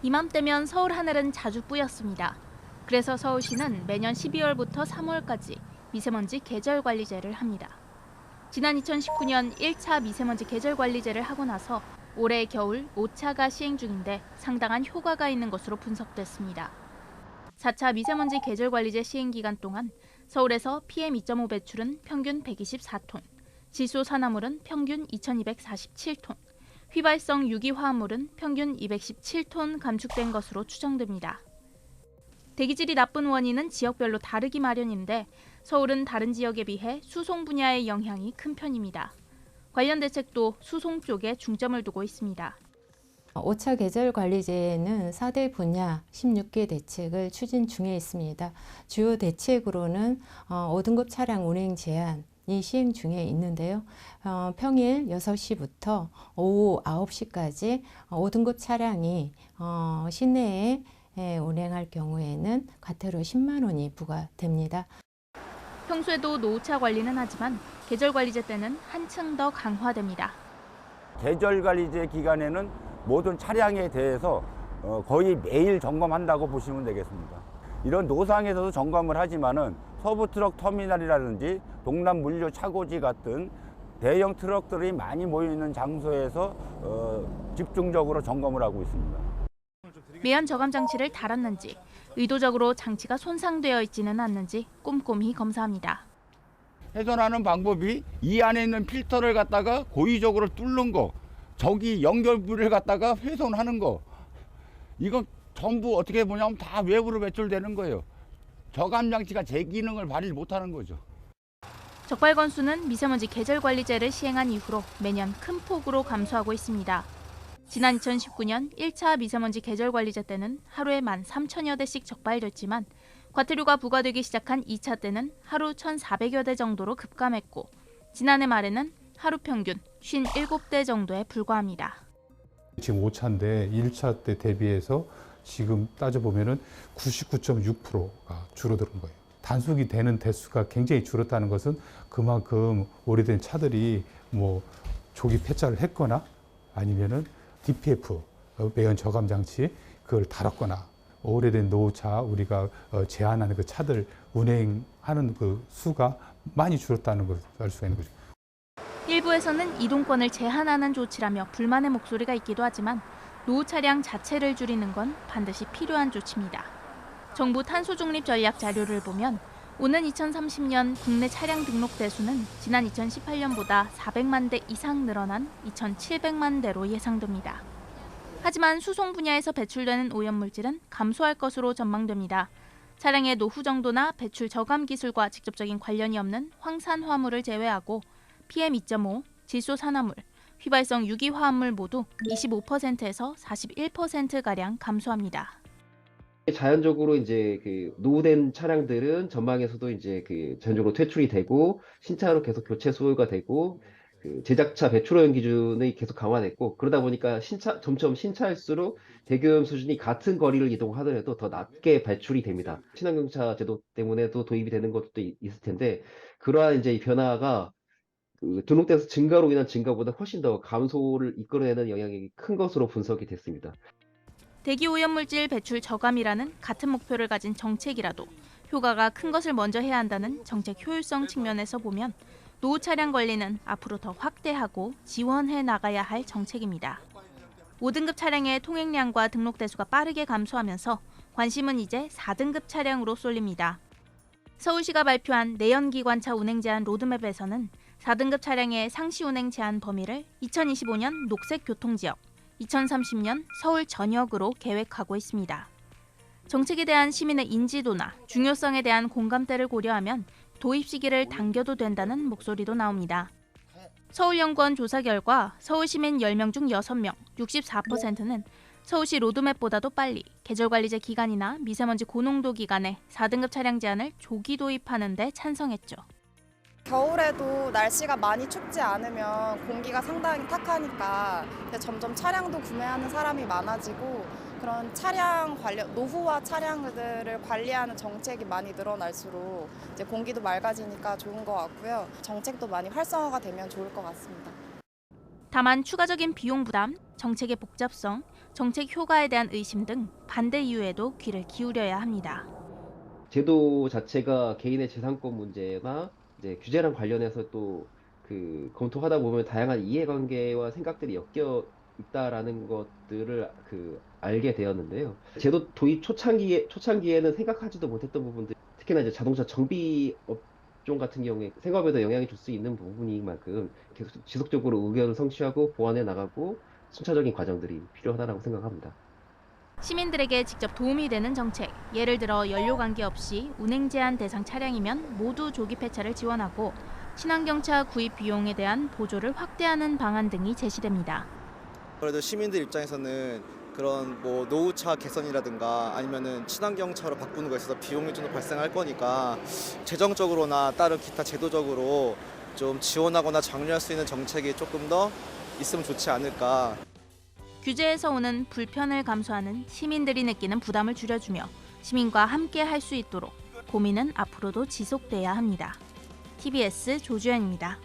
이맘때면 서울 하늘은 자주 뿌였습니다. 그래서 서울시는 매년 12월부터 3월까지 미세먼지 계절관리제를 합니다. 지난 2019년 1차 미세먼지 계절관리제를 하고 나서 올해 겨울 5차가 시행 중인데 상당한 효과가 있는 것으로 분석됐습니다. 4차 미세먼지 계절관리제 시행 기간 동안 서울에서 PM2.5 배출은 평균 124톤, 질소산화물은 평균 2247톤, 휘발성 유기화합물은 평균 217톤 감축된 것으로 추정됩니다. 대기질이 나쁜 원인은 지역별로 다르기 마련인데 서울은 다른 지역에 비해 수송 분야의 영향이 큰 편입니다. 관련 대책도 수송 쪽에 중점을 두고 있습니다. 5차 계절관리제에는 4대 분야 16개 대책을 추진 중에 있습니다. 주요 대책으로는 5등급 차량 운행 제한이 시행 중에 있는데요. 평일 6시부터 오후 9시까지 5등급 차량이 시내에 운행할 경우에는 과태료 10만 원이 부과됩니다. 평소에도 노후차 관리는 하지만 계절관리제 때는 한층 더 강화됩니다. 계절관리제 기간에는 모든 차량에 대해서 거의 매일 점검한다고 보시면 되겠습니다. 이런 노상에서도 점검을 하지만은 서부트럭 터미널이라든지 동남 물류 차고지 같은 대형 트럭들이 많이 모여 있는 장소에서 집중적으로 점검을 하고 있습니다. 매연 저감 장치를 달았는지, 의도적으로 장치가 손상되어 있지는 않는지 꼼꼼히 검사합니다. 훼손하는 방법이 이 안에 있는 필터를 갖다가 고의적으로 뚫는 거, 저기 연결부를 갖다가 훼손하는 거, 이건 전부 어떻게 보냐면 다 외부로 배출되는 거예요. 저감 장치가 제 기능을 발휘 못하는 거죠. 적발 건수는 미세먼지 계절관리제를 시행한 이후로 매년 큰 폭으로 감소하고 있습니다. 지난 2019년 1차 미세먼지 계절관리제 때는 하루에 13,000여 대씩 적발됐지만 과태료가 부과되기 시작한 2차 때는 하루 1,400여 대 정도로 급감했고 지난해 말에는 하루 평균 57대 정도에 불과합니다. 지금 5차인데 1차 때 대비해서 지금 따져보면 99.6%가 줄어드는 거예요. 단속이 되는 대수가 굉장히 줄었다는 것은 그만큼 오래된 차들이 뭐 조기 폐차를 했거나 아니면은 DPF, 매연 저감 장치 그걸 달았거나 오래된 노후차 우리가 제한하는 그 차들 운행하는 그 수가 많이 줄었다는 것을 알 수가 있는 거죠. 일부에서는 이동권을 제한하는 조치라며 불만의 목소리가 있기도 하지만 노후 차량 자체를 줄이는 건 반드시 필요한 조치입니다. 정부 탄소 중립 전략 자료를 보면 오는 2030년 국내 차량 등록 대수는 지난 2018년보다 400만 대 이상 늘어난 2,700만 대로 예상됩니다. 하지만 수송 분야에서 배출되는 오염물질은 감소할 것으로 전망됩니다. 차량의 노후 정도나 배출 저감 기술과 직접적인 관련이 없는 황산 화물을 제외하고 PM2.5, 질소산화물, 휘발성 유기화합물 모두 25%에서 41%가량 감소합니다. 자연적으로 이제 그 노후된 차량들은 전망에서도 이제 그 자연적으로 퇴출이 되고 신차로 계속 교체 수요가 되고 그 제작차 배출 오염 기준이 계속 강화됐고 그러다 보니까 점점 신차일수록 대기오염 수준이 같은 거리를 이동하더라도 더 낮게 배출이 됩니다. 친환경차 제도 때문에도 도입이 되는 것도 있을 텐데 그러한 이제 이 변화가 그 등록대수 증가로 인한 증가보다 훨씬 더 감소를 이끌어내는 영향이 큰 것으로 분석이 됐습니다. 대기 오염물질 배출 저감이라는 같은 목표를 가진 정책이라도 효과가 큰 것을 먼저 해야 한다는 정책 효율성 측면에서 보면 노후 차량 관리는 앞으로 더 확대하고 지원해 나가야 할 정책입니다. 5등급 차량의 통행량과 등록 대수가 빠르게 감소하면서 관심은 이제 4등급 차량으로 쏠립니다. 서울시가 발표한 내연기관차 운행 제한 로드맵에서는 4등급 차량의 상시 운행 제한 범위를 2025년 녹색 교통지역, 2030년 서울 전역으로 계획하고 있습니다. 정책에 대한 시민의 인지도나 중요성에 대한 공감대를 고려하면 도입 시기를 당겨도 된다는 목소리도 나옵니다. 서울연구원 조사 결과 서울 시민 10명 중 6명, 64%는 서울시 로드맵보다도 빨리 계절관리제 기간이나 미세먼지 고농도 기간에 4등급 차량 제한을 조기 도입하는 데 찬성했죠. 겨울에도 날씨가 많이 춥지 않으면 공기가 상당히 탁하니까 점점 차량도 구매하는 사람이 많아지고 그런 노후화 차량들을 관리하는 정책이 많이 늘어날수록 이제 공기도 맑아지니까 좋은 것 같고요. 정책도 많이 활성화가 되면 좋을 것 같습니다. 다만 추가적인 비용 부담, 정책의 복잡성, 정책 효과에 대한 의심 등 반대 이유에도 귀를 기울여야 합니다. 제도 자체가 개인의 재산권 문제나 이제 규제랑 관련해서 또 검토하다 보면 다양한 이해관계와 생각들이 엮여 있다라는 것들을 알게 되었는데요. 제도 도입 초창기에는 생각하지도 못했던 부분들, 특히나 이제 자동차 정비 업종 같은 경우에 생업에도 영향이 줄 수 있는 부분인 만큼 계속 지속적으로 의견을 성취하고 보완해 나가고 순차적인 과정들이 필요하다고 생각합니다. 시민들에게 직접 도움이 되는 정책, 예를 들어 연료 관계없이 운행 제한 대상 차량이면 모두 조기 폐차를 지원하고 친환경차 구입 비용에 대한 보조를 확대하는 방안 등이 제시됩니다. 그래도 시민들 입장에서는 그런 뭐 노후차 개선이라든가 아니면은 친환경차로 바꾸는 거에 있어서 비용이 좀 더 발생할 거니까 재정적으로나 다른 기타 제도적으로 좀 지원하거나 장려할 수 있는 정책이 조금 더 있으면 좋지 않을까. 규제에서 오는 불편을 감수하는 시민들이 느끼는 부담을 줄여주며 시민과 함께 할 수 있도록 고민은 앞으로도 지속돼야 합니다. TBS 조주연입니다.